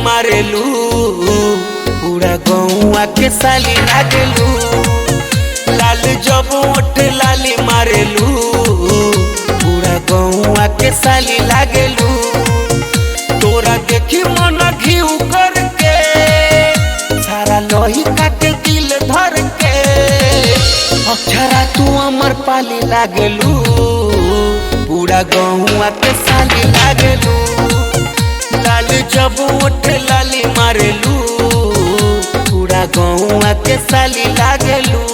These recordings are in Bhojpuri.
मारेलू, पूरा गौआ के साली लागेलू। लाल जब ओठ लाली मारेलू, पूरा गौआ के साली लागेलू। तोरा देखी मन घिउ करके सारा लोही काटे दिल धर के। अक्षरा तू अमर पाली लागेलू, पूरा गौआ के साली लागेलू। लाल जब ओठ लाली मारेलू, पूरा गौआ के साली लागेलू।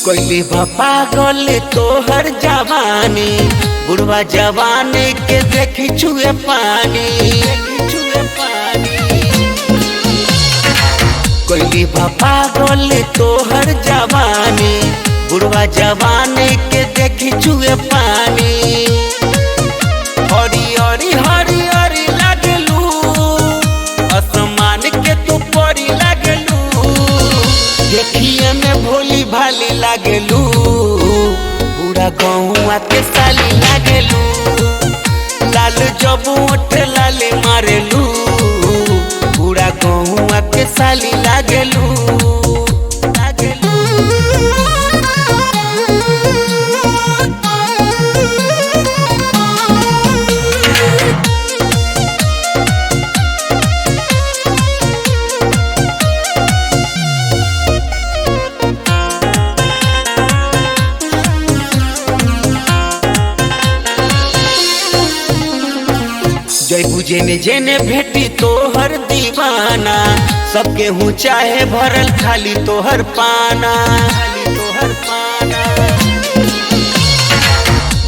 कोइली पागल तोहर जवानी, बुढ़वा जवानी के देखी छुए पानी। कोइली पागल तोहर जवानी, बुढ़वा जवानी के देखी छुए पानी। हरी हरी हरी हरी लागलू, आसमान के तू परी लागलू। देखिए में भोली भाली लागेलू, पूरा गौआ के साली लागेलू। लाल जब ओठ लाली मारेलू, पूरा गौआ के साली लागेलू। जयबू जेने जेने भेटी तोहर दीवाना, सबके हूँ चाहे भरल खाली तोहर पाना।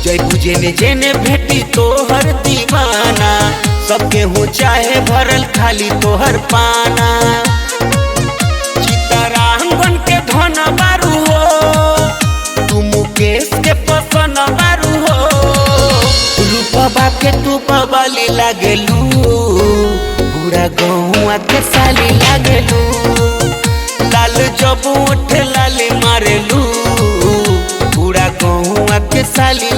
जयबू जेने जेने भेटी तोहर दीवाना, सबके हूँ चाहे भरल खाली तोहर पाना। चितरांगन के धन बारू हो, तू मुकेश के पसन बारू हो। रूपा के तू पवाली लागेलू, पूरा गौआ के साली लागेलू। लाल जब ओठ लाली मारेलू, पूरा गौआ के साली